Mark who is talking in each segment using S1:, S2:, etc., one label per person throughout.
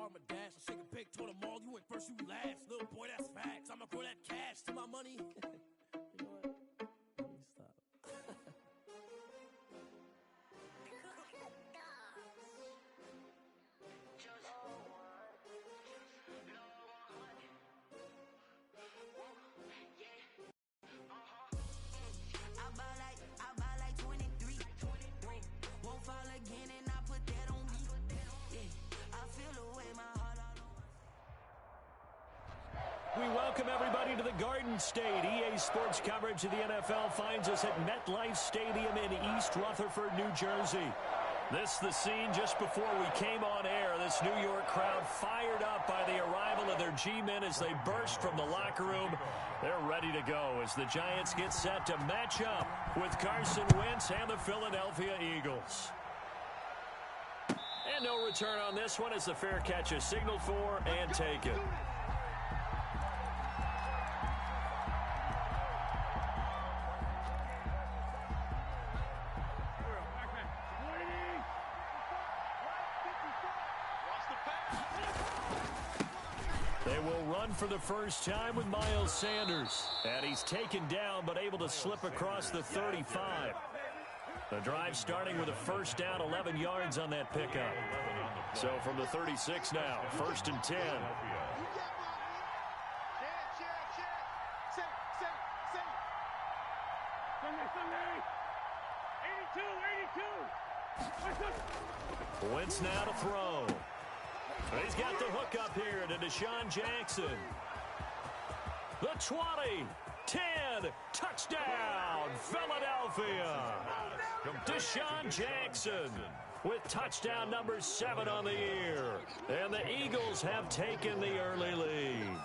S1: car, my dash. I shake a big, told them all, you went first, you last. Little boy, that's facts. I'ma grow that cash to my money. You know what? Let me stop.
S2: We welcome everybody to the Garden State. EA Sports coverage of the NFL finds us at MetLife Stadium in East Rutherford, New Jersey. This is the scene just before we came on air. This New York crowd fired up by the arrival of their G-men as they burst from the locker room. They're ready to go as the Giants get set to match up with Carson Wentz and the Philadelphia Eagles. And no return on this one as the fair catch is signaled for and taken. They will run for the first time with Miles Sanders. And he's taken down but able to slip across the 35. The drive starting with a first down, 11 yards on that pickup. So from the 36 now, 1st and 10. Wentz now to throw. He's got the hook up here to Deshaun Jackson. The 20, 10, touchdown, Philadelphia. Deshaun Jackson with touchdown number 7 on the year. And the Eagles have taken the early lead.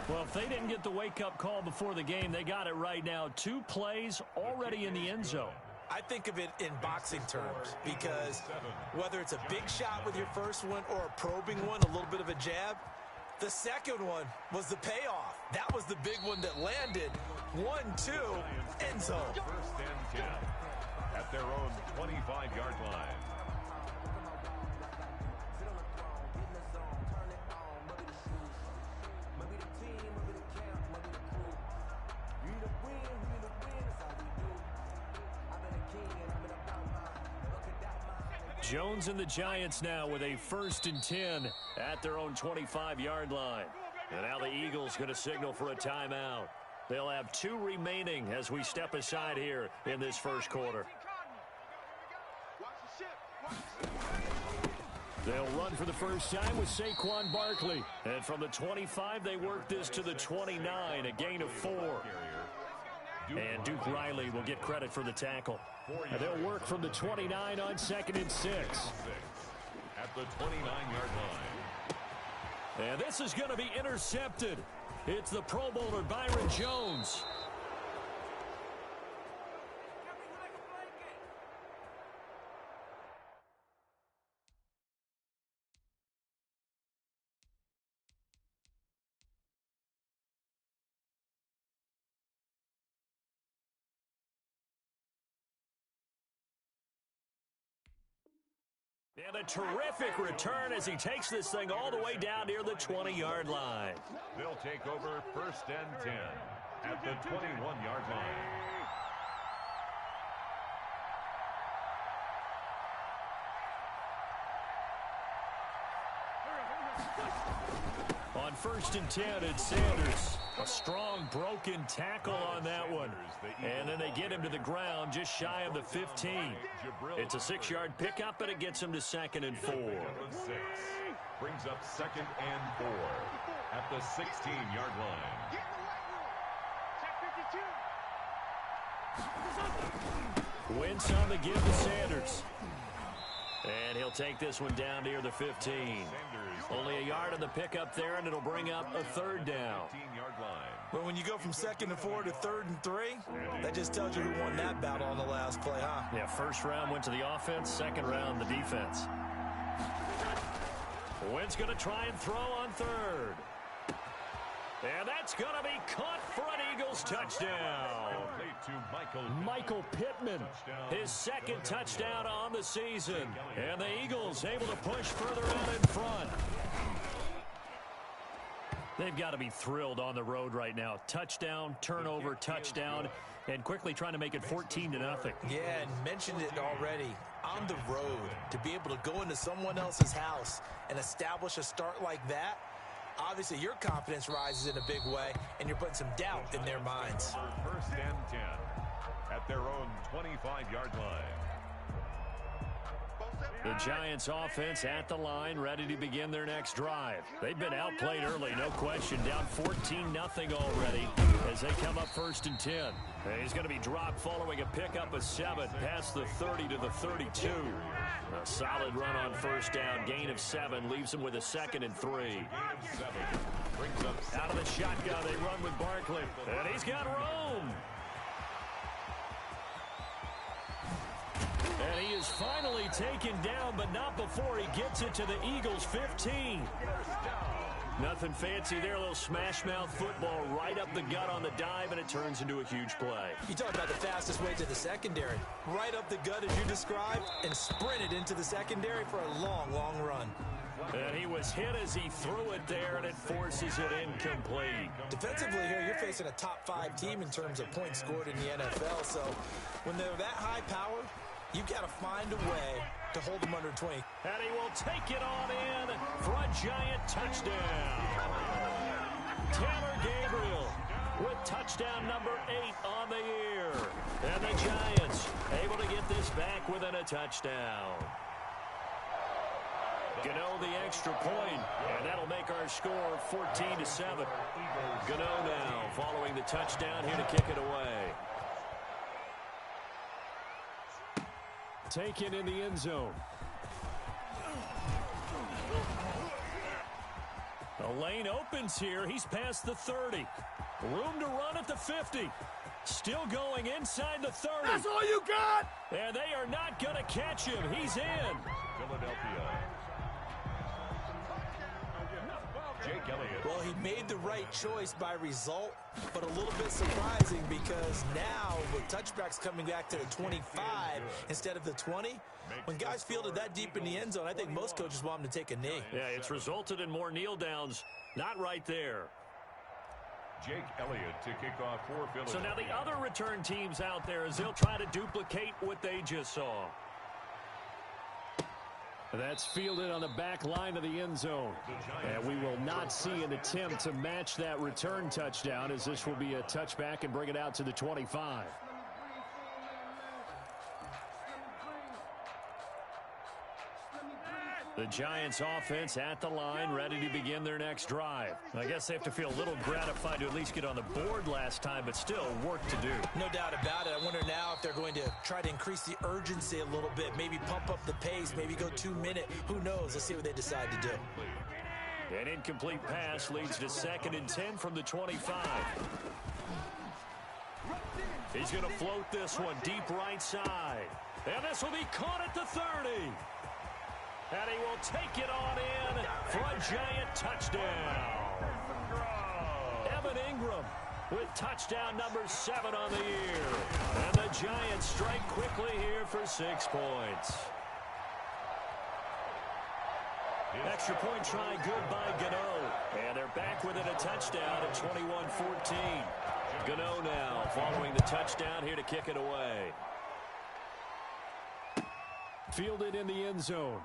S2: Well, if they didn't get the wake-up call before the game, they got it right now. 2 plays already in the end zone.
S3: I think of it in boxing terms because whether it's a big shot with your first one or a probing one, a little bit of a jab, the second one was the payoff. That was the big one that landed. 1-2, end zone.
S4: 1st and 10 at their own 25-yard line.
S2: Jones and the Giants now with a 1st and 10 at their own 25-yard line. And now the Eagles going to signal for a timeout. They'll have 2 remaining as we step aside here in this first quarter. They'll run for the first time with Saquon Barkley. And from the 25, they work this to the 29, a gain of 4. And Duke Riley will get credit for the tackle. And they'll work from the 29 on 2nd and 6.
S4: At the 29-yard line.
S2: And this is going to be intercepted. It's the Pro Bowler Byron Jones. And a terrific return as he takes this thing all the way down near the 20-yard line.
S4: They'll take over 1st and 10 at the 21-yard line.
S2: On 1st and 10, it's Sanders. A strong broken tackle on that one. And then they get him to the ground just shy of the 15. It's a 6-yard pickup, but it gets him to 2nd and 4.
S4: Brings up 2nd and 4 at the 16-yard line.
S2: Wentz on the give to Sanders. And he'll take this one down near the 15. Only a yard on the pickup there, and it'll bring up a 3rd down.
S3: But when you go from 2nd and 4 to 3rd and 3, that just tells you who won that battle on the last play, huh?
S2: Yeah, 1st round went to the offense, 2nd round the defense. Wentz going to try and throw on 3rd. And that's going to be caught for an Eagles touchdown. Michael Pittman, his 2nd touchdown on the season. And the Eagles Eagles able to push further out in front. They've got to be thrilled on the road right now. Touchdown, turnover, touchdown, and quickly trying to make it 14-0.
S3: Yeah, and mentioned it already. On the road, to be able to go into someone else's house and establish a start like that, obviously your confidence rises in a big way, and you're putting some doubt in their minds.
S4: First and 10 at their own 25-yard line.
S2: The Giants offense at the line, ready to begin their next drive. They've been outplayed early, no question. Down 14-0 already as they come up 1st and 10. He's going to be dropped following a pickup of 7 past the 30 to the 32. A solid run on 1st down, gain of 7, leaves him with a 2nd and 3. Out of the shotgun, they run with Barkley, and he's got room. And he is finally taken down, but not before he gets it to the Eagles' 15. Nothing fancy there, a little smash-mouth football right up the gut on the dive, and it turns into a huge play.
S3: You talk about the fastest way to the secondary. Right up the gut as you described, and sprinted into the secondary for a long, long run.
S2: And he was hit as he threw it there, and it forces it incomplete.
S3: Defensively here, you're facing a top 5 team in terms of points scored in the NFL, so when they're that high powered, you've got to find a way to hold them under 20.
S2: And he will take it on in for a Giant touchdown. Taylor Gabriel with touchdown number 8 on the year. And the Giants able to get this back within a touchdown. Gano the extra point, and that'll make our score 14-7. Gano now following the touchdown here to kick it away. Taken in the end zone. The lane opens here. He's past the 30. Room to run at the 50. Still going inside the 30.
S1: That's all you got!
S2: And they are not going to catch him. He's in.
S4: Philadelphia. Jake Elliott.
S3: Well, he made the right choice by result, but a little bit surprising because now with touchbacks coming back to the 25 instead of the 20, when guys fielded that deep in the end zone, I think most coaches want them to take a knee.
S2: Yeah, it's resulted in more kneel downs. Not right there.
S4: Jake Elliott to kick off for Philadelphia.
S2: So now the other return teams out there as they'll try to duplicate what they just saw. That's fielded on the back line of the end zone. And we will not see an attempt to match that return touchdown as this will be a touchback and bring it out to the 25. The Giants offense at the line, ready to begin their next drive. I guess they have to feel a little gratified to at least get on the board last time, but still work to do.
S3: No doubt about it. I wonder now if they're going to try to increase the urgency a little bit, maybe pump up the pace, maybe go 2-minute. Who knows? Let's see what they decide to do.
S2: An incomplete pass leads to 2nd and 10 from the 25. He's going to float this one deep right side. And this will be caught at the 30. And he will take it on in for a Giant touchdown. Evan Ingram with touchdown number 7 on the year. And the Giants strike quickly here for 6 points. Extra point try good by Gano. And they're back within a touchdown at 21-14. Gano now following the touchdown here to kick it away. Fielded in the end zone.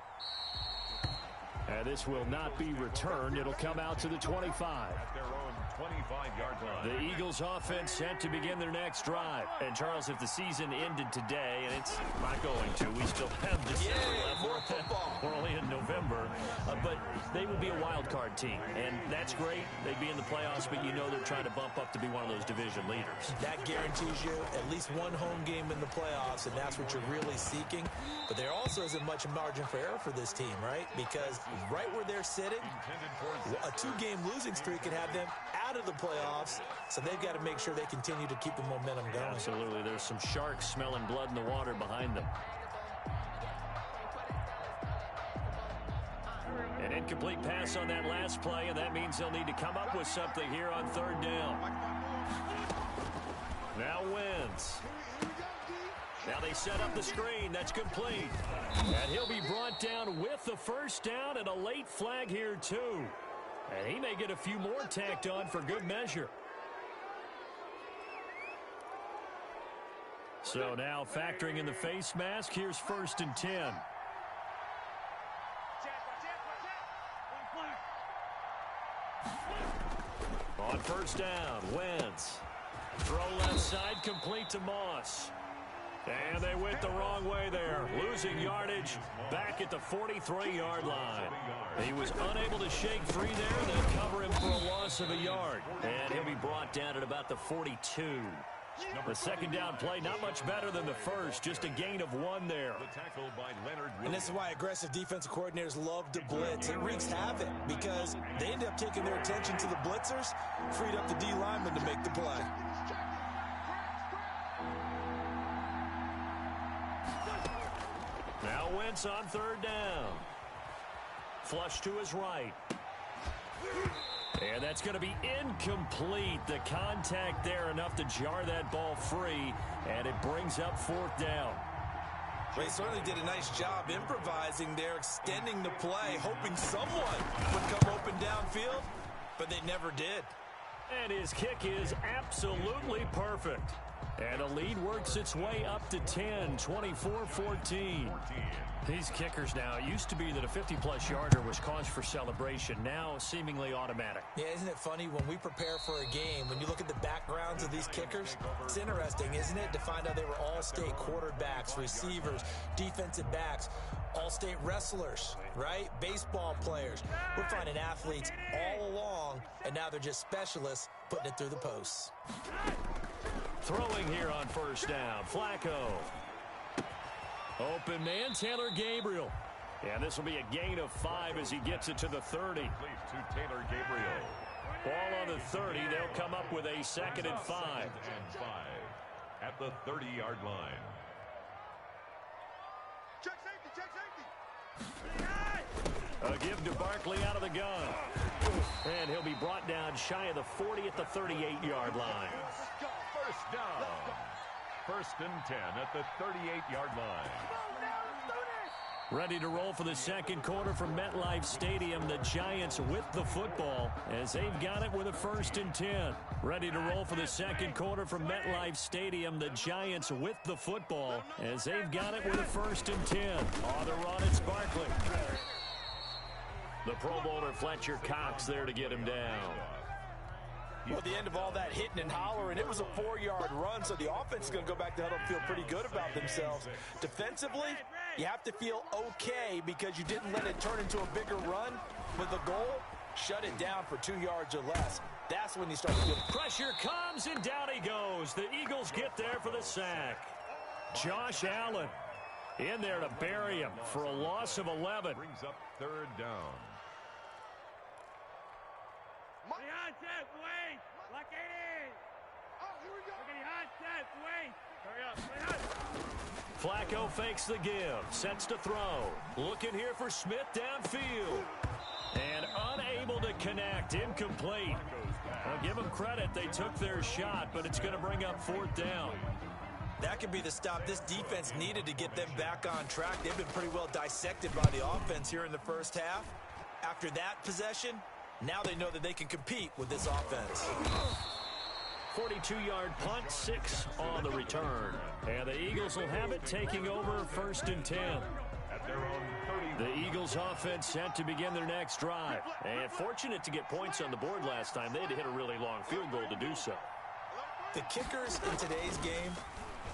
S2: And this will not be returned. It'll come out to the 25.
S4: At their own 25-yard line.
S2: The Eagles offense set to begin their next drive. And Charles, if the season ended today, and it's not going to, we still have December left.
S3: More football.
S2: We're only in November. But they will be a wild card team. And that's great. They'd be in the playoffs, but you know they're trying to bump up to be one of those division leaders.
S3: That guarantees you at least one home game in the playoffs, and that's what you're really seeking. But there also isn't much margin for error for this team, right? Because right where they're sitting, a 2-game losing streak could have them out of the playoffs, so they've got to make sure they continue to keep the momentum going.
S2: Absolutely. There's some sharks smelling blood in the water behind them. An incomplete pass on that last play, and that means they'll need to come up with something here on 3rd down. Now Wentz. Now they set up the screen. That's complete. And he'll be brought down with the first down and a late flag here, too. And he may get a few more tacked on for good measure. So now factoring in the face mask, here's 1st and 10. On first down, Wentz. Throw left side, complete to Moss. And they went the wrong way there, losing yardage back at the 43-yard line. He was unable to shake free there, and then cover him for a loss of a yard. And he'll be brought down at about the 42. The second down play, not much better than the first, just a gain of 1 there.
S3: And this is why aggressive defensive coordinators love to blitz. It wreaks havoc because they end up taking their attention to the blitzers, freed up the D lineman to make the play.
S2: Now Wentz on 3rd down. Flush to his right. And that's going to be incomplete. The contact there enough to jar that ball free, and it brings up 4th down.
S3: They certainly did a nice job improvising there, extending the play, hoping someone would come open downfield, but they never did.
S2: And his kick is absolutely perfect. And the lead works its way up to 10, 24-14. These kickers now, it used to be that a 50-plus yarder was cause for celebration, now seemingly automatic.
S3: Yeah, isn't it funny when we prepare for a game, when you look at the backgrounds of these kickers, it's interesting, isn't it, to find out they were all-state quarterbacks, receivers, defensive backs, all-state wrestlers, right? Baseball players. We're finding athletes all along, and now they're just specialists putting it through the posts.
S2: Throwing here on first down, Flacco. Open man, Taylor Gabriel. And this will be a gain of 5 as he gets it to the 30.
S4: To Taylor Gabriel.
S2: Ball on the 30. They'll come up with a 2nd and 5.
S4: 2nd and 5 at the 30-yard line.
S5: Check safety.
S2: A give to Barkley out of the gun. And he'll be brought down shy of the 40 at the 38-yard line.
S4: First down. 1st and 10 at the 38-yard line.
S2: Ready to roll for the second quarter from MetLife Stadium. The Giants with the football as they've got it with a 1st and 10. Ready to roll for the second quarter from MetLife Stadium. The Giants with the football as they've got it with a 1st and 10. On the run, it's Barkley. The Pro Bowler Fletcher Cox there to get him down.
S3: Well, at the end of all that hitting and hollering, it was a 4-yard run, so the offense is going to go back to huddle and feel pretty good about themselves. Defensively, you have to feel okay because you didn't let it turn into a bigger run with a goal. Shut it down for 2 yards or less. That's when you start to feel
S2: pressure comes, and down he goes. The Eagles get there for the sack. Josh Allen in there to bury him for a loss of 11.
S4: Brings up 3rd down.
S2: Flacco fakes the give, sets to throw. Looking here for Smith downfield. And unable to connect, incomplete. I'll give them credit, they took their shot, but it's going to bring up 4th down.
S3: That could be the stop this defense needed to get them back on track. They've been pretty well dissected by the offense here in the first half. After that possession, now they know that they can compete with this offense.
S2: 42-yard punt, 6 on the return. And the Eagles will have it, taking over 1st and 10.
S4: At their own 30.
S2: The Eagles offense set to begin their next drive. And fortunate to get points on the board last time. They had to hit a really long field goal to do so.
S3: The kickers in today's game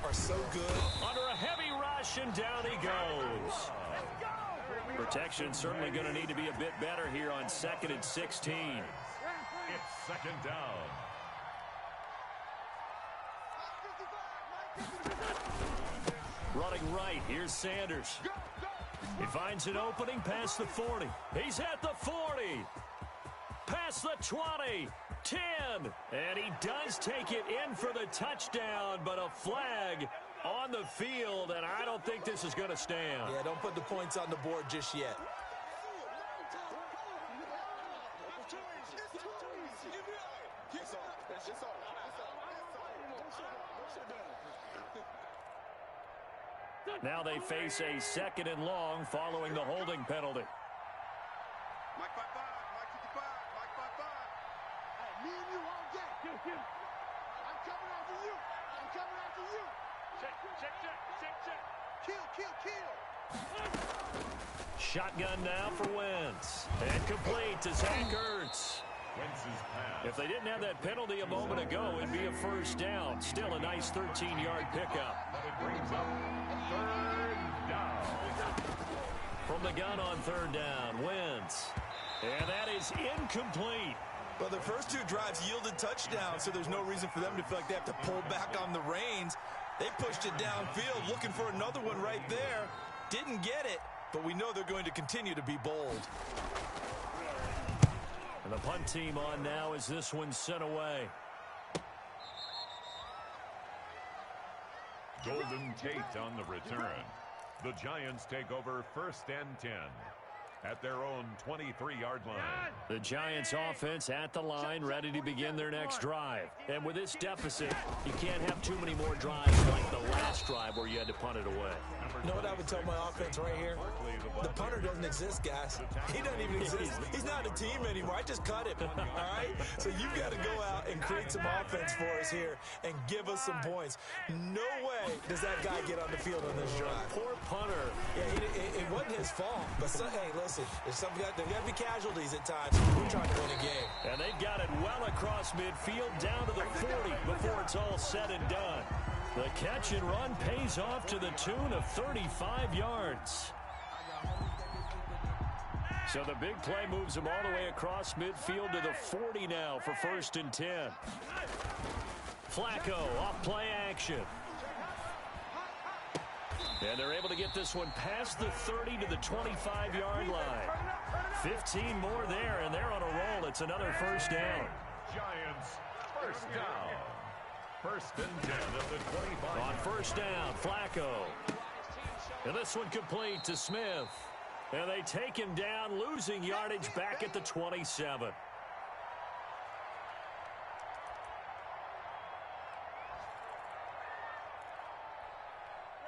S3: are so good.
S2: Under a heavy rush, and down he goes. Protection certainly going to need to be a bit better here on 2nd and 16.
S4: It's 2nd down.
S2: Running right, here's Sanders. He finds an opening past the 40. He's at the 40. Past the 20. 10. And he does take it in for the touchdown, but a flag on the field, and I don't think this is going to stand.
S3: Yeah, don't put the points on the board just yet.
S2: Now they face a 2nd and long following the holding penalty.
S5: Mike 5-5, Mike 55, Mike 5-5. Hey, me and you all day. I'm coming after you. I'm coming after you. Check. Kill.
S2: Shotgun now for Wentz. And complete to Zach Ertz.
S4: Wentz's pass.
S2: If they didn't have that penalty a moment ago, it'd be a first down. Still a nice 13-yard pickup.
S4: But it brings up 3rd down.
S2: From the gun on 3rd down, Wentz. And that is incomplete.
S3: Well, the first 2 drives yielded touchdowns, so there's no reason for them to feel like they have to pull back on the reins. They pushed it downfield, looking for another one right there. Didn't get it, but we know they're going to continue to be bold.
S2: And the punt team on now as this one's sent away.
S4: Golden Tate on the return. The Giants take over 1st and 10 at their own 23-yard line.
S2: The Giants offense at the line, ready to begin their next drive. And with this deficit, you can't have too many more drives like the last drive where you had to punt it away.
S3: You know what I would tell my offense right here? The punter doesn't exist, guys. He doesn't even exist. He's not a team anymore. I just cut him, all right? So you've got to go out and create some offense for us here and give us some points. No way does that guy get on the field on this drive.
S2: Poor punter.
S3: Yeah, it wasn't his fault. But, hey, listen, there's there got to be casualties at times. We're trying to win a game.
S2: And they've got it well across midfield down to the 40 before it's all said and done. The catch and run pays off to the tune of 35 yards. So the big play moves them all the way across midfield to the 40 now for 1st and 10. Flacco off play action. And they're able to get this one past the 30 to the 25-yard line. 15 more there, and they're on a roll. It's another 1st down.
S4: Giants, 1st down. 1st and 10 at the 25.
S2: On 1st down, Flacco. And this one complete to Smith. And they take him down, losing yardage back at the 27.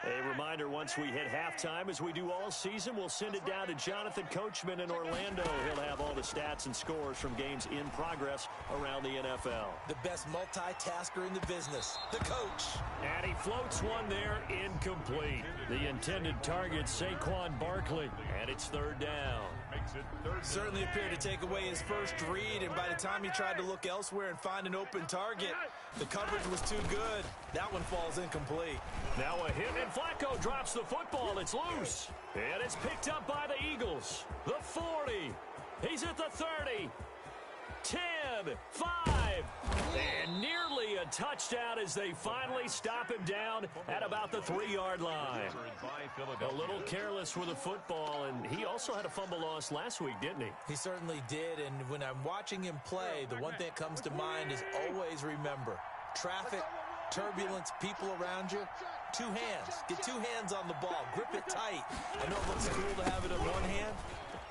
S2: A reminder, once we hit halftime, as we do all season, we'll send it down to Jonathan Coachman in Orlando. He'll have all the stats and scores from games in progress around the NFL.
S3: The best multitasker in the business, the coach.
S2: And he floats one there, incomplete. The intended target, Saquon Barkley, and it's 3rd down.
S4: Makes it 3rd.
S3: Certainly appeared to take away his first read, and by the time he tried to look elsewhere and find an open target, the coverage was too good. That one falls incomplete.
S2: Now a hit, and Flacco drops the football. It's loose. And it's picked up by the Eagles. The 40. He's at the 30. 10, 5, and nearly a touchdown as they finally stop him down at about the 3-yard line. A little careless with the football, and he also had a fumble loss last week, didn't he?
S3: He certainly did, and when I'm watching him play, the one thing that comes to mind is always remember, traffic, turbulence, people around you, 2 hands. Get 2 hands on the ball. Grip it tight. I know it looks cool to have it in one hand.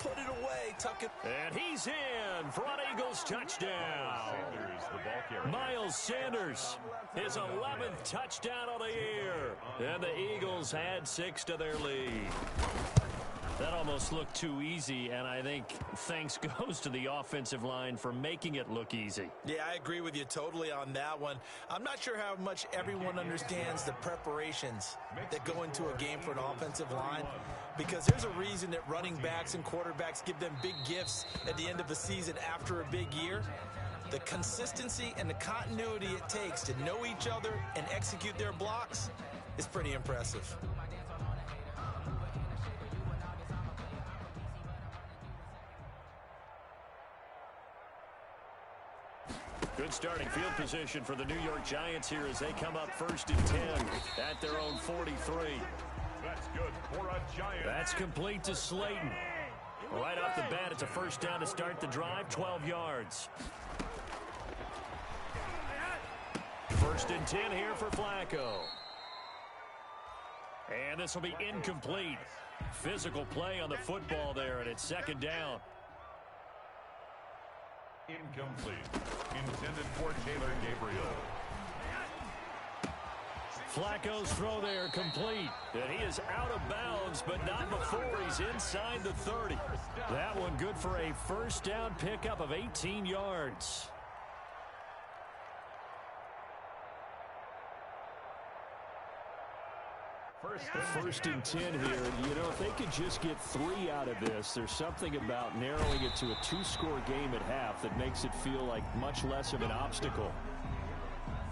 S3: Put it away, tuck it.
S2: And he's in for an Eagles touchdown. Miles Sanders, his 11th touchdown of the year. And the Eagles add 6 to their lead. That almost looked too easy, and I think thanks goes to the offensive line for making it look easy.
S3: Yeah, I agree with you totally on that one. I'm not sure how much everyone understands the preparations that go into a game for an offensive line, because there's a reason that running backs and quarterbacks give them big gifts at the end of the season after a big year. The consistency and the continuity it takes to know each other and execute their blocks is pretty impressive.
S2: Good starting field position for the New York Giants here as they come up 1st and 10 at their own 43.
S4: That's good for a Giant.
S2: That's complete to Slayton. Right off the bat, it's a 1st down to start the drive, 12 yards. 1st and 10 here for Flacco. And this will be incomplete. Physical play on the football there, and it's 2nd down.
S4: Incomplete. Intended for Taylor Gabriel.
S2: Flacco's throw there complete. And he is out of bounds, but not before he's inside the 30. That one good for a first down pickup of 18 yards. First and 10 here. You know, if they could just get 3 out of this, there's something about narrowing it to a 2-score game at half that makes it feel like much less of an obstacle.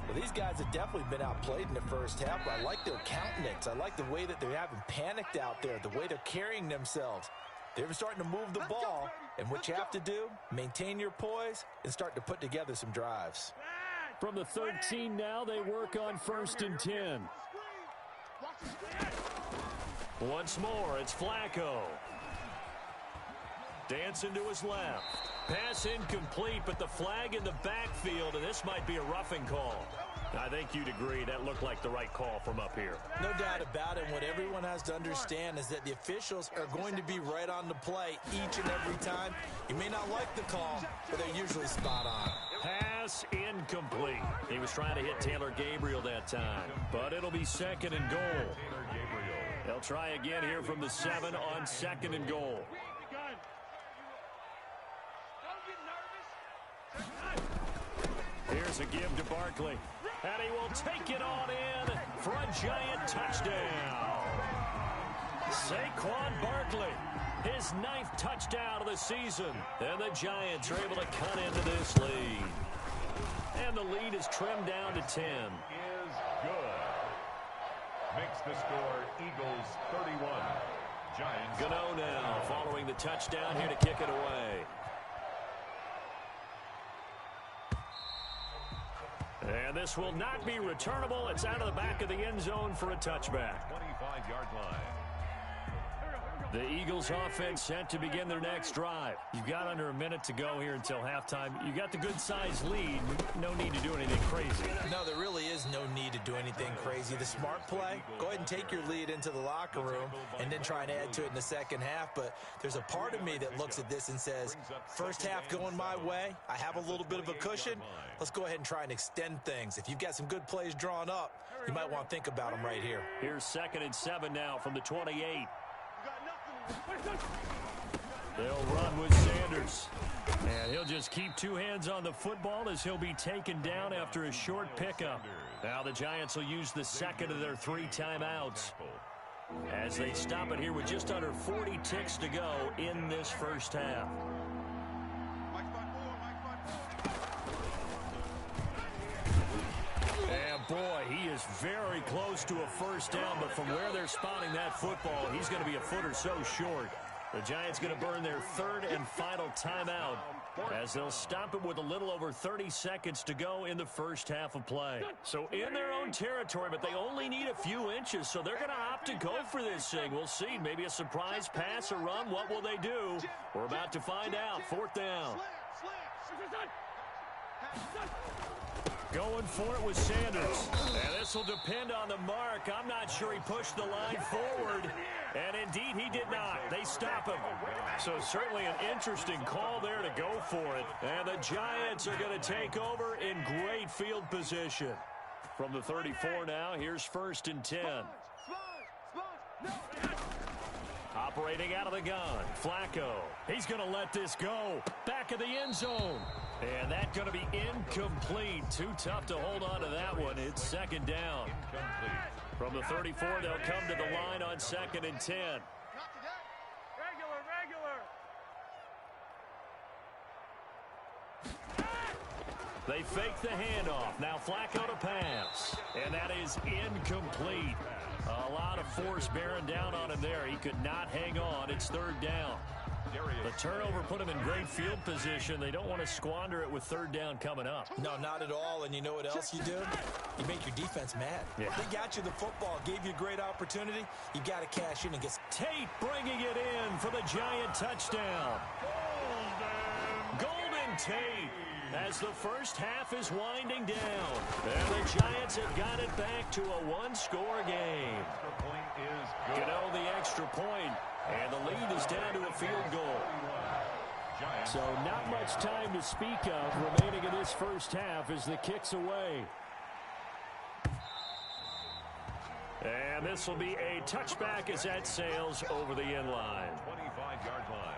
S3: Well, these guys have definitely been outplayed in the first half, but I like their countenance. I like the way that they're having panicked out there, the way they're carrying themselves. They're starting to move the ball, and what you have to do, maintain your poise and start to put together some drives.
S2: From the 13 now, they work on first and 10. Once more, it's Flacco. Dancing to his left. Pass incomplete, but the flag in the backfield, and this might be a roughing call. I think you'd agree that looked like the right call from up here.
S3: No doubt about it. What everyone has to understand is that the officials are going to be right on the play each and every time. You may not like the call, but they're usually spot on.
S2: Pass incomplete. He was trying to hit Taylor Gabriel that time, but it'll be second and goal. They'll try again here from the 7 on second and goal. Here's a give to Barkley. And he will take it on in for a giant touchdown. Saquon Barkley, his 9th touchdown of the season. And the Giants are able to cut into this lead. And the lead is trimmed down to 10.
S4: Is good. Makes the score Eagles 31. Giants.
S2: Gano now following the touchdown here to kick it away. And this will not be returnable. It's out of the back of the end zone for a touchback.
S4: 25-yard line.
S2: The Eagles offense set to begin their next drive. You've got under a minute to go here until halftime. You got the good-sized lead. No need to do anything crazy.
S3: No, there really is no need to do anything crazy. The smart play, go ahead and take your lead into the locker room and then try and add to it in the second half. But there's a part of me that looks at this and says, first half going my way, I have a little bit of a cushion. Let's go ahead and try and extend things. If you've got some good plays drawn up, you might want to think about them right here.
S2: Here's 2nd and 7 now from the 28. They'll run with Sanders. And he'll just keep 2 hands on the football as he'll be taken down after a short pickup. Now the Giants will use the 2nd of their 3 timeouts as they stop it here with just under 40 ticks to go in this first half. And boy, he is very close to a first down, but from where they're spotting that football, he's going to be a foot or so short. The Giants going to burn their 3rd and final timeout as they'll stop it with a little over 30 seconds to go in the first half of play. So in their own territory, but they only need a few inches, so they're going to opt to go for this thing. We'll see. Maybe a surprise pass or run. What will they do? We're about to find out. 4th down. Going for it with Sanders. And this will depend on the mark. I'm not sure he pushed the line forward. And indeed, he did not. They stop him. So certainly an interesting call there to go for it. And the Giants are going to take over in great field position. From the 34 now, here's 1st and 10. Operating out of the gun, Flacco. He's going to let this go. Back of the end zone. And that's going to be incomplete. Too tough to hold on to that one. It's 2nd down. From the 34, they'll come to the line on 2nd and 10. They fake the handoff. Now Flacco to pass. And that is incomplete. A lot of force bearing down on him there. He could not hang on. It's 3rd down. The turnover put them in great field position. They don't want to squander it with 3rd down coming up.
S3: No, not at all. And you know what else you do? You make your defense mad.
S2: Yeah.
S3: They got you the football, gave you a great opportunity. You got to cash in and get...
S2: Tate bringing it in for the Giant touchdown. Golden Tate as the first half is winding down. And the Giants have got it back to a 1-score game. You know, the extra point. And the lead is down to a field goal. So not much time to speak of remaining in this first half as the kick's away. And this will be a touchback as that sails over the end line.
S4: 25-yard line.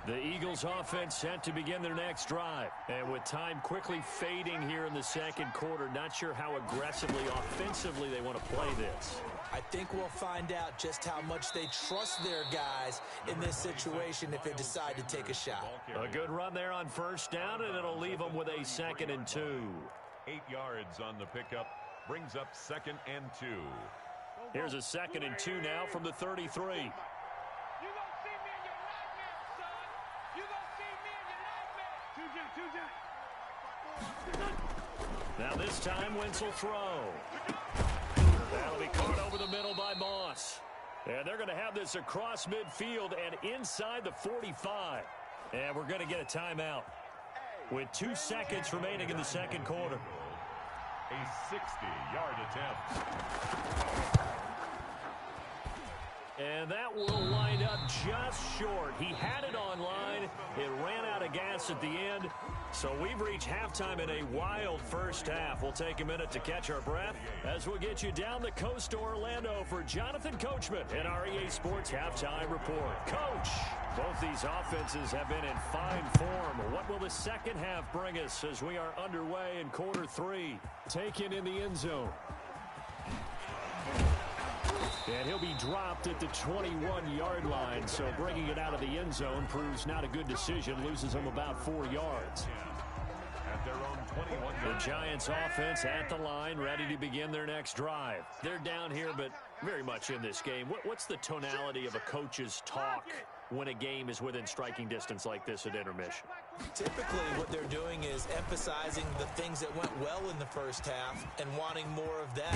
S2: The Eagles offense set to begin their next drive. And with time quickly fading here in the second quarter, not sure how aggressively, offensively they want to play this.
S3: I think we'll find out just how much they trust their guys in this situation if they decide to take a shot.
S2: A good run there on first down, and it'll leave them with a 2nd and 2.
S4: 8 yards on the pickup. Brings up 2nd and 2.
S2: Here's a 2nd and 2 now from the 33. Now this time, Wentz will throw. That'll be caught over the middle by Moss. And they're going to have this across midfield and inside the 45. And we're going to get a timeout with 2 seconds remaining in the second quarter.
S4: A 60-yard attempt.
S2: And that will line up just short. He had it on line. It ran out of gas at the end. So we've reached halftime in a wild first half. We'll take a minute to catch our breath as we'll get you down the coast to Orlando for Jonathan Coachman in our EA Sports Halftime Report. Coach, both these offenses have been in fine form. What will the second half bring us as we are underway in quarter 3? Taken in the end zone. And he'll be dropped at the 21-yard line, so bringing it out of the end zone proves not a good decision, loses him about 4 yards.
S4: At their own 21.
S2: The Giants offense at the line, ready to begin their next drive. They're down here, but very much in this game. What's the tonality of a coach's talk when a game is within striking distance like this at intermission?
S3: Typically, what they're doing is emphasizing the things that went well in the first half and wanting more of that.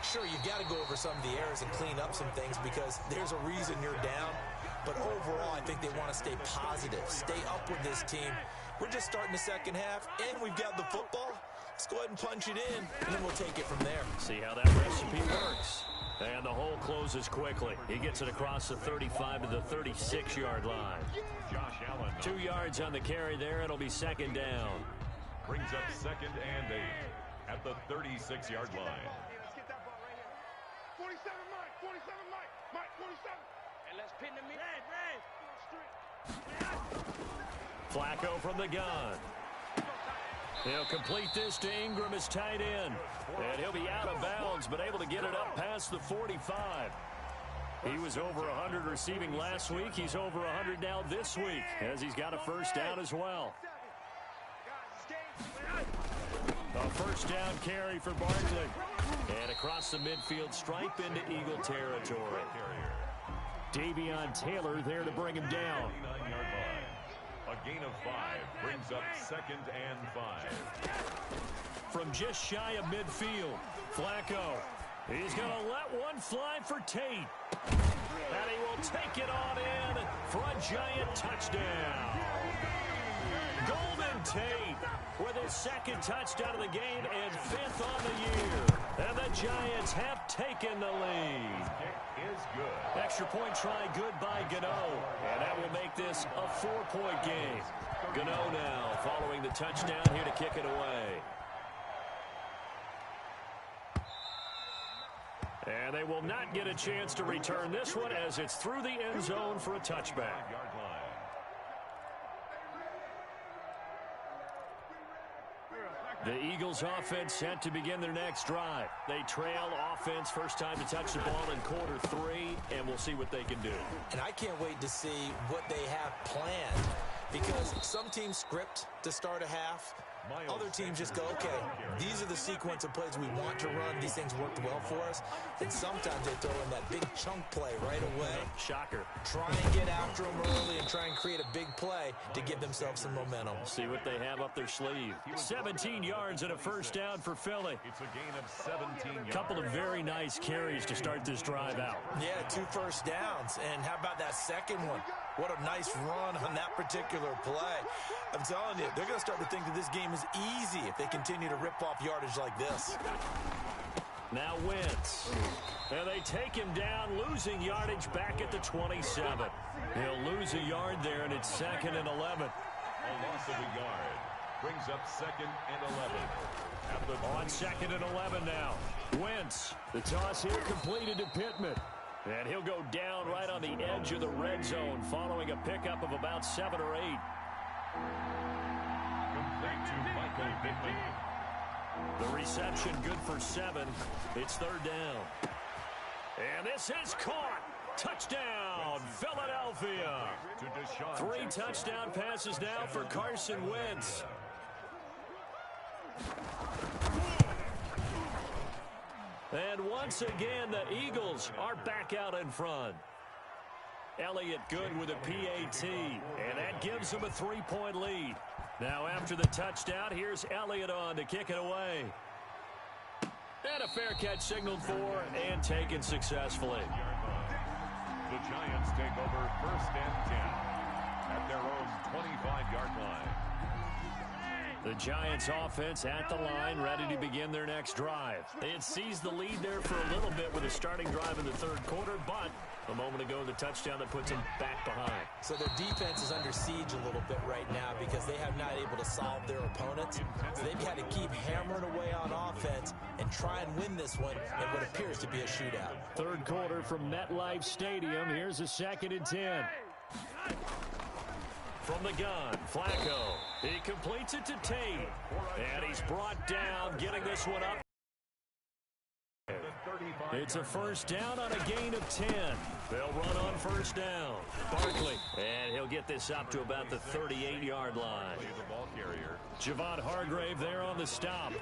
S3: Sure, you've got to go over some of the errors and clean up some things because there's a reason you're down. But overall, I think they want to stay positive, stay up with this team. We're just starting the second half, and we've got the football. Let's go ahead and punch it in, and then we'll take it from there.
S2: See how that recipe works. And the hole closes quickly. He gets it across the 35 to the 36-yard line.
S4: Josh Allen.
S2: 2 yards on the carry there. It'll be second down.
S4: Brings up 2nd and 8 at the 36-yard line.
S5: Let's get that ball right here. 47, Mike. 47, Mike. Mike, 47. And let's pin the mid.
S2: Flacco from the gun. He'll complete this to Ingram as tight end. And he'll be out of bounds, but able to get it up past the 45. He was over 100 receiving last week. He's over 100 now this week, as he's got a first down as well. A first down carry for Barkley. And across the midfield stripe into Eagle territory. Davion Taylor there to bring him down.
S4: 29-yard line. A gain of 5 brings up 2nd and 5.
S2: From just shy of midfield, Flacco. He's going to let one fly for Tate. And he will take it on in for a giant touchdown. Golden Tate with his 2nd touchdown of the game and 5th on the year. And the Giants have taken the lead.
S4: Kick is good.
S2: Extra point try good by Gano. And that will make this a 4-point game. Gano now following the touchdown here to kick it away. And they will not get a chance to return this one as it's through the end zone for a touchback. The Eagles offense set to begin their next drive. They trail offense, first time to touch the ball in quarter 3, and we'll see what they can do.
S3: And I can't wait to see what they have planned because some teams script to start a half. Other teams just go, okay, these are the sequence of plays we want to run. These things worked well for us. And sometimes they throw in that big chunk play right away.
S2: Shocker.
S3: Try and get after them early and try and create a big play to give themselves some momentum.
S2: See what they have up their sleeve. 17 yards and a first down for Philly.
S4: It's a gain of 17 yards.
S2: Couple of very nice carries to start this drive out.
S3: Yeah, 2 first downs. And how about that second one? What a nice run on that particular play. I'm telling you, they're going to start to think that this game is easy if they continue to rip off yardage like this.
S2: Now Wentz. And they take him down, losing yardage back at the 27. He'll lose a yard there, and it's 2nd and 11.
S4: A loss of a yard. brings up 2nd and 11.
S2: On 2nd and 11 now. Wentz. The toss here completed to Pittman. And he'll go down right on the edge of the red zone following a pickup of about 7 or 8.
S4: Complete to Michael Pittman.
S2: The reception good for 7. It's 3rd down. And this is caught. Touchdown, Philadelphia. 3 touchdown passes now for Carson Wentz. And once again, the Eagles are back out in front. Elliott good with a PAT, and that gives them a 3-point lead. Now after the touchdown, here's Elliott on to kick it away. And a fair catch signaled for and taken successfully.
S4: The Giants take over 1st and 10 at their own 25-yard line.
S2: The Giants offense at the line, ready to begin their next drive. They had seized the lead there for a little bit with a starting drive in the 3rd quarter, but a moment ago, the touchdown that puts them back behind.
S3: So their defense is under siege a little bit right now because they have not able to solve their opponents. So they've got to keep hammering away on offense and try and win this one in what appears to be a shootout.
S2: 3rd quarter from MetLife Stadium. Here's a 2nd and 10. From the gun, Flacco. He completes it to Tate. And he's brought down, getting this one up. It's a 1st down on a gain of 10. They'll run on 1st down. Barkley. And he'll get this up to about the 38-yard line. Javon Hargrave there on the stop.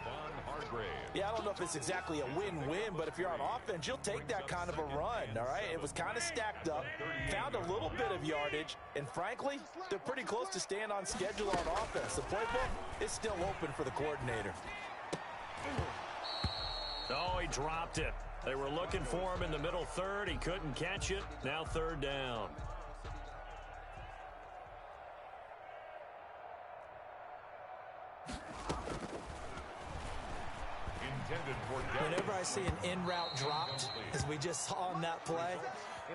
S3: Yeah, I don't know if it's exactly a win-win, but if you're on offense, you'll take that kind of a run, all right? It was kind of stacked up, found a little bit of yardage, and frankly, they're pretty close to staying on schedule on offense. The playbook is still open for the coordinator.
S2: Oh, he dropped it. They were looking for him in the middle 3rd. He couldn't catch it. Now 3rd down.
S3: Whenever I see an in-route dropped, as we just saw on that play,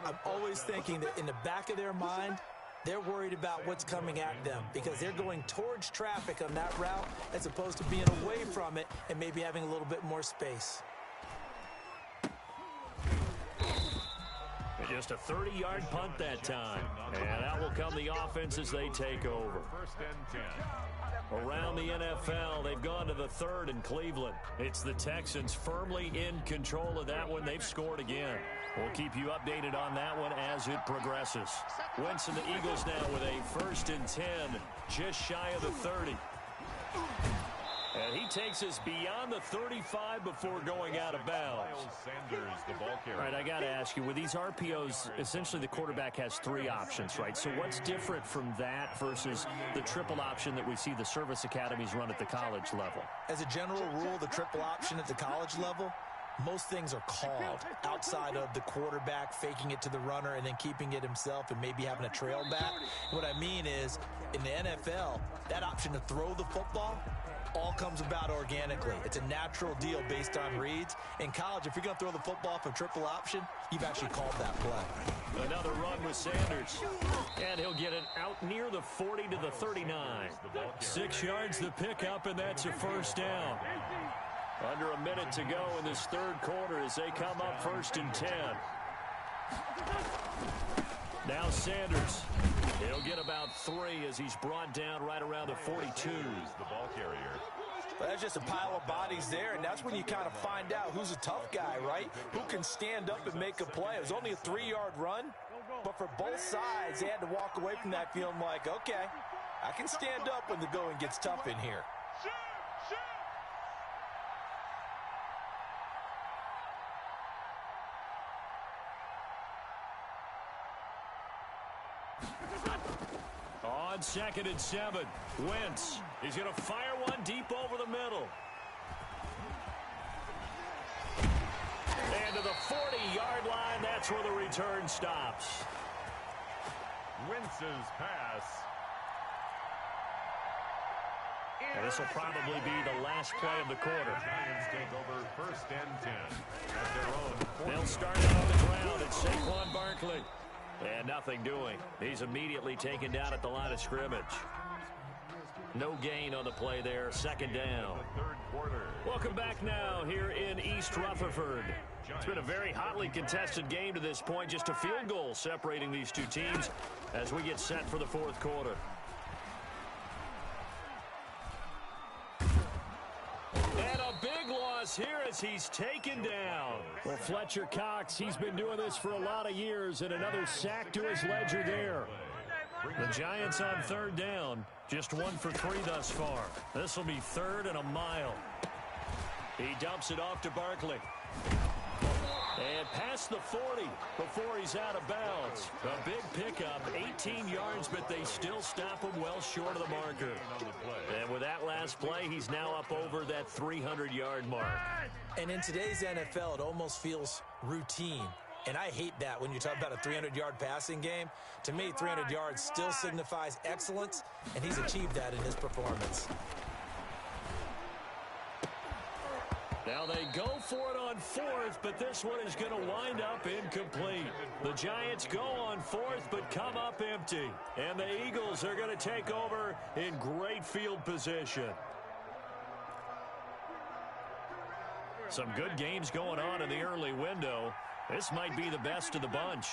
S3: I'm always thinking that in the back of their mind, they're worried about what's coming at them because they're going towards traffic on that route as opposed to being away from it and maybe having a little bit more space.
S2: Just a 30-yard punt that time. And out will come the offense as they take over.
S4: 1st and 10.
S2: Around the NFL, they've gone to the 3rd in Cleveland. It's the Texans firmly in control of that one. They've scored again. We'll keep you updated on that one as it progresses. Wentz and the Eagles now with a 1st and 10, just shy of the 30. And he takes us beyond the 35 before going out of bounds.
S4: Sanders, the ball carrier.
S2: All right, I got to ask you, with these RPOs, essentially the quarterback has 3 options, right? So what's different from that versus the triple option that we see the service academies run at the college level?
S3: As a general rule, the triple option at the college level, most things are called outside of the quarterback faking it to the runner and then keeping it himself and maybe having a trail back. What I mean is, in the NFL, that option to throw the football all comes about organically. It's a natural deal based on reads. In college, if you're going to throw the football for triple option, you've actually called that play.
S2: Another run with Sanders. And he'll get it out near the 40 to the 39. 6 yards the pickup, and that's a 1st down. Under a minute to go in this 3rd quarter as they come up 1st and 10. Now Sanders. He'll get about 3 as he's brought down right around the 42.
S4: The ball carrier.
S3: But that's just a pile of bodies there, and that's when you kind of find out who's a tough guy, right? Who can stand up and make a play. It was only a 3-yard run, but for both sides, they had to walk away from that feeling like, okay, I can stand up when the going gets tough in here.
S2: On 2nd and 7, Wentz. He's going to fire one deep over the middle. And to the 40-yard line, that's where the return stops.
S4: Wentz's pass.
S2: And this will probably be the last play of the quarter.
S4: Giants take over 1st and 10 at their own 40.
S2: They'll start it on the ground. It's Saquon Barkley. And nothing doing. He's immediately taken down at the line of scrimmage. No gain on the play there. Second down. Welcome back now here in East Rutherford. It's been a very hotly contested game to this point. Just a field goal separating these two teams as we get set for the fourth quarter. And a big loss here as he's taken down. Well, Fletcher Cox, he's been doing this for a lot of years, and another sack to his ledger there. The Giants on third down, just 1 for 3 thus far. This will be 3rd and a mile. He dumps it off to Barkley. And past the 40 before he's out of bounds. A big pickup, 18 yards, but they still stop him well short of the marker. And with that last play, he's now up over that 300-yard mark.
S3: And in today's NFL, it almost feels routine. And I hate that when you talk about a 300-yard passing game. To me, 300 yards still signifies excellence, and he's achieved that in his performance.
S2: Now they go for it on 4th, but this one is going to wind up incomplete. The Giants go on 4th, but come up empty. And the Eagles are going to take over in great field position. Some good games going on in the early window. This might be the best of the bunch.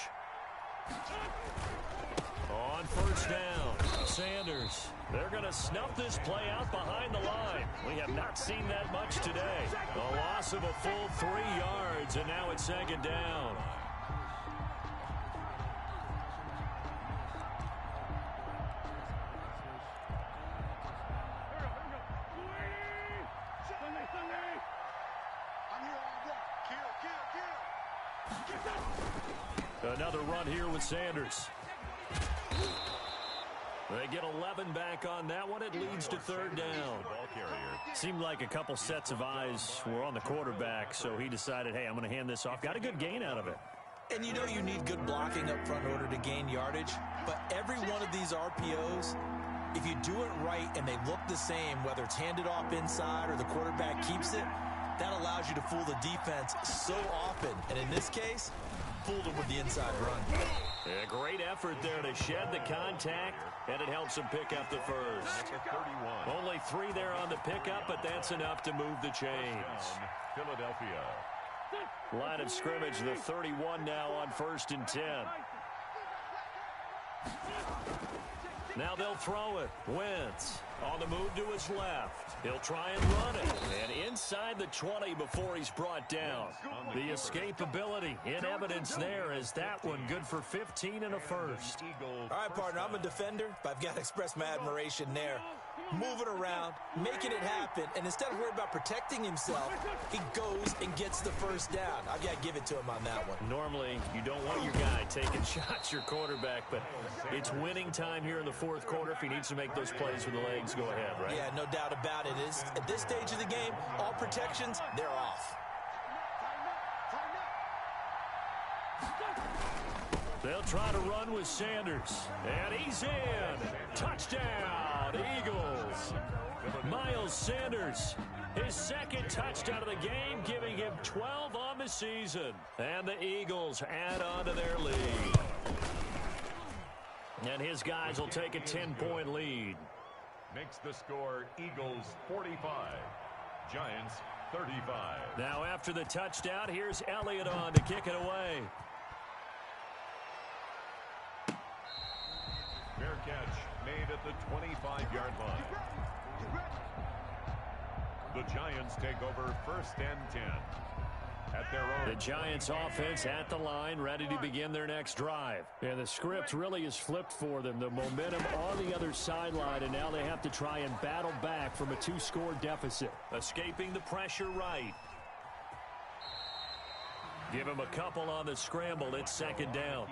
S2: On first down, Sanders. They're going to snuff this play out behind the line. We have not seen that much today. A loss of a full 3 yards, and now it's second down. Another run here with Sanders. They get 11 back on that one. It leads to third down. Seemed like a couple sets of eyes were on the quarterback, so he decided, hey, I'm going to hand this off. Got a good gain out of it.
S3: And you know you need good blocking up front in order to gain yardage. But every one of these RPOs, if you do it right and they look the same, whether it's handed off inside or the quarterback keeps it, that allows you to fool the defense so often. And in this case, fooled him with the inside run.
S2: A great effort there to shed the contact, and it helps him pick up the first. Only 3 there on the pickup, but that's enough to move the chains.
S4: Philadelphia.
S2: Line of scrimmage, the 31 now on 1st and 10. Now they'll throw it. Wentz on the move to his left. He'll try and run it. And inside the 20 before he's brought down. The escapability in evidence there is that one good for 15 and a first.
S3: All right, partner, I'm a defender, but I've got to express my admiration there. Moving around, making it happen, and instead of worrying about protecting himself, he goes and gets the first down. I've got to give it to him on that one.
S2: Normally, you don't want your guy taking shots, your quarterback, but it's winning time here in the fourth quarter. If he needs to make those plays with the legs, go ahead, right?
S3: Yeah, no doubt about it. At this stage of the game, all protections, they're off.
S2: They'll try to run with Sanders. And he's in. Touchdown, Eagles. Miles Sanders, his second touchdown of the game, giving him 12 on the season. And the Eagles add on to their lead. And his guys will take a 10-point lead.
S4: Makes the score Eagles 45, Giants 35.
S2: Now after the touchdown, here's Elliott on to kick it away.
S4: Fair catch made at the 25-yard line. The Giants take over 1st and 10 at their own.
S2: The Giants offense at the line, ready to begin their next drive. And the script really is flipped for them. The momentum on the other sideline, and now they have to try and battle back from a 2-score deficit. Escaping the pressure right. Give him a couple on the scramble. It's second down.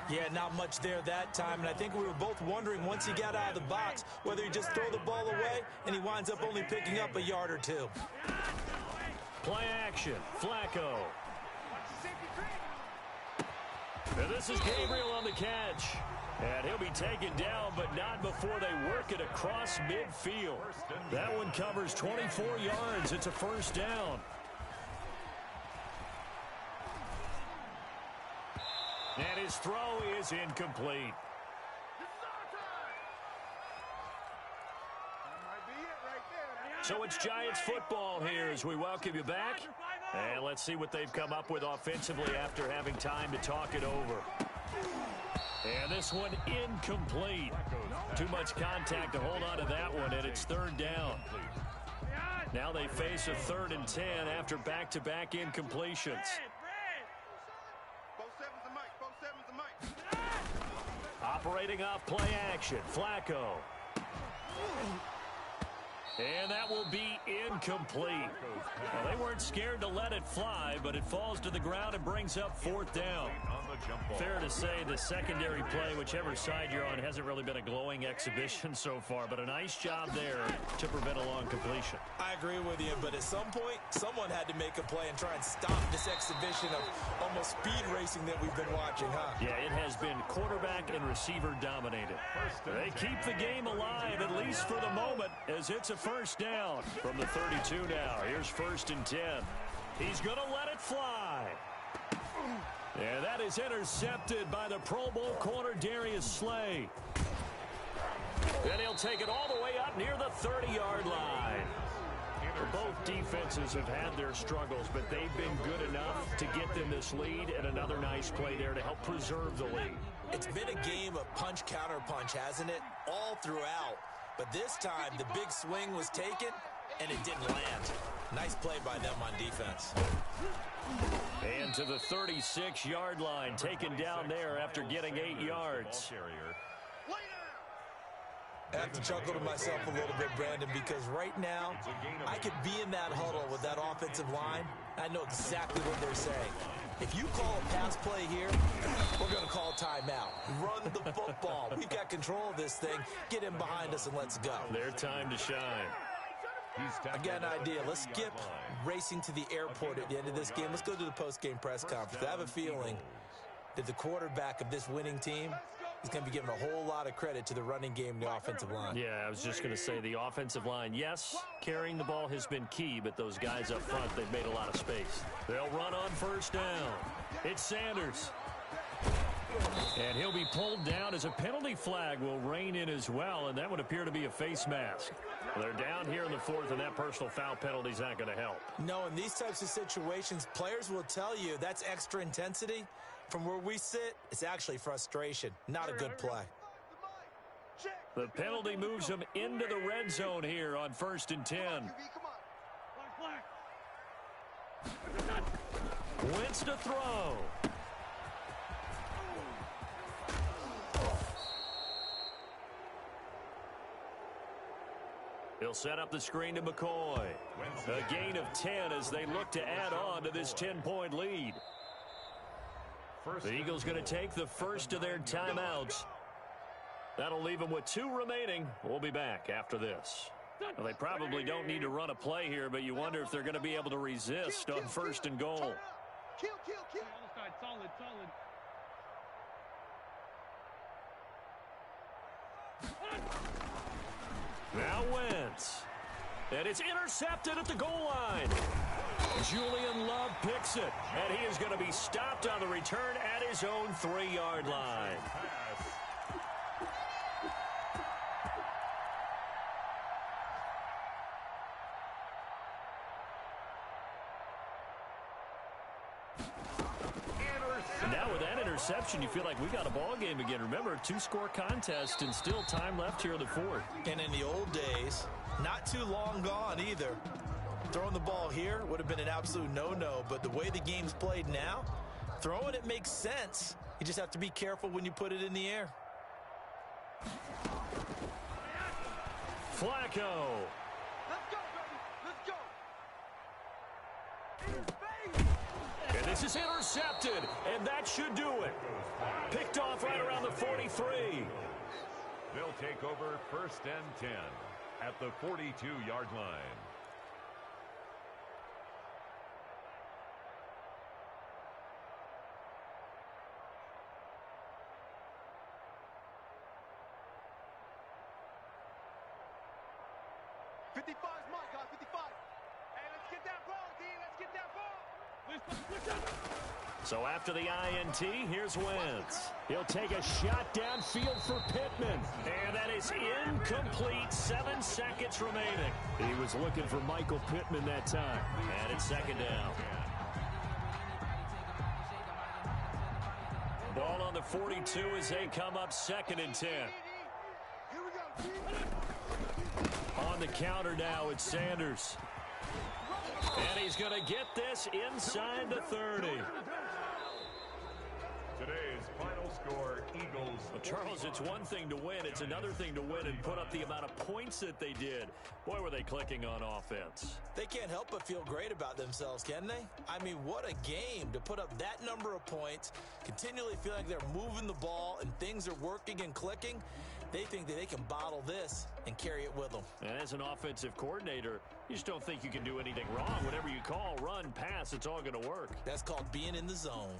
S3: Yeah, not much there that time, and I think we were both wondering once he got out of the box whether he just throw the ball away, and he winds up only picking up a yard or 2.
S2: Play action. Flacco. And this is Gabriel on the catch. And he'll be taken down, but not before they work it across midfield. That one covers 24 yards. It's a first down. And his throw is incomplete. So it's Giants football here as we welcome you back. And let's see what they've come up with offensively after having time to talk it over. And this one incomplete. Too much contact to hold on to that one, and it's third down. Now they face a 3rd and 10 after back-to-back incompletions. Operating off play action, Flacco. And that will be incomplete. Well, they weren't scared to let it fly, but it falls to the ground and brings up 4th down. Fair to say the secondary play, whichever side you're on, hasn't really been a glowing exhibition so far, but a nice job there to prevent a long completion.
S3: I agree with you, but at some point, someone had to make a play and try and stop this exhibition of almost speed racing that we've been watching, huh?
S2: Yeah, it has been quarterback and receiver dominated. They keep the game alive, at least for the moment, as it's a 1st down from the 32 now. Here's 1st and 10. He's going to let it fly. And that is intercepted by the Pro Bowl corner, Darius Slay. And he'll take it all the way up near the 30-yard line. Both defenses have had their struggles, but they've been good enough to get them this lead, and another nice play there to help preserve the lead.
S3: It's been a game of punch-counter-punch, hasn't it? All throughout. But this time, the big swing was taken, and it didn't land. Nice play by them on defense.
S2: And to the 36-yard line, taken down there after getting 8 yards.
S3: I have to chuckle to myself a little bit, Brandon, because right now, I could be in that huddle with that offensive line. I know exactly what they're saying. If you call a pass play here, we're going to call timeout. Run the football. We've got control of this thing. Get in behind us and let's go.
S2: Their time to shine.
S3: I got an idea. Let's skip racing to the airport at the end of this game. Let's go to the post-game press conference. I have a feeling that the quarterback of this winning team is going to be given a whole lot of credit to the running game and the offensive line.
S2: Yeah, I was just going to say the offensive line, yes, carrying the ball has been key, but those guys up front, they've made a lot of space. They'll run on 1st down. It's Sanders. And he'll be pulled down as a penalty flag will rein in as well, and that would appear to be a face mask. They're down here in the 4th, and that personal foul penalty is not going to help.
S3: No, in these types of situations, players will tell you that's extra intensity. From where we sit, it's actually frustration. Not a good play.
S2: The penalty moves them into the red zone here on 1st and 10. Wentz to throw. He'll set up the screen to McCoy. A gain of 10 as they look to add on to this 10-point lead. The Eagles going to take the first of their timeouts. That'll leave them with 2 remaining. We'll be back after this. Well, they probably don't need to run a play here, but you wonder if they're going to be able to resist on 1st and goal.
S5: Solid.
S2: Now Wentz. And it's intercepted at the goal line. Julian Love picks it, and he is going to be stopped on the return at his own 3-yard line. Now with that interception, you feel like we got a ball game again. Remember, 2-score contest and still time left here in the 4th.
S3: And in the old days, not too long gone either. Throwing the ball here would have been an absolute no-no, but the way the game's played now, throwing it makes sense. You just have to be careful when you put it in the air.
S2: Flacco.
S5: Let's go, baby. Let's go.
S2: And this is intercepted, and that should do it. Picked off right around the 43.
S4: They'll take over 1st and 10 at the 42-yard line.
S2: So after the INT, here's Wentz. He'll take a shot downfield for Pittman. And that is incomplete. 7 seconds remaining. He was looking for Michael Pittman that time. And it's second down. Ball on the 42 as they come up 2nd and 10. On the counter now, it's Sanders. And he's going to get this inside the 30.
S4: Today's final score, Eagles.
S2: Well, Charles, it's one thing to win. It's another thing to win and put up the amount of points that they did. Boy, were they clicking on offense.
S3: They can't help but feel great about themselves, can they? I mean, what a game to put up that number of points, continually feeling like they're moving the ball and things are working and clicking. They think that they can bottle this and carry it with them.
S2: And as an offensive coordinator, you just don't think you can do anything wrong. Whatever you call, run, pass, it's all going to work.
S3: That's called being in the zone.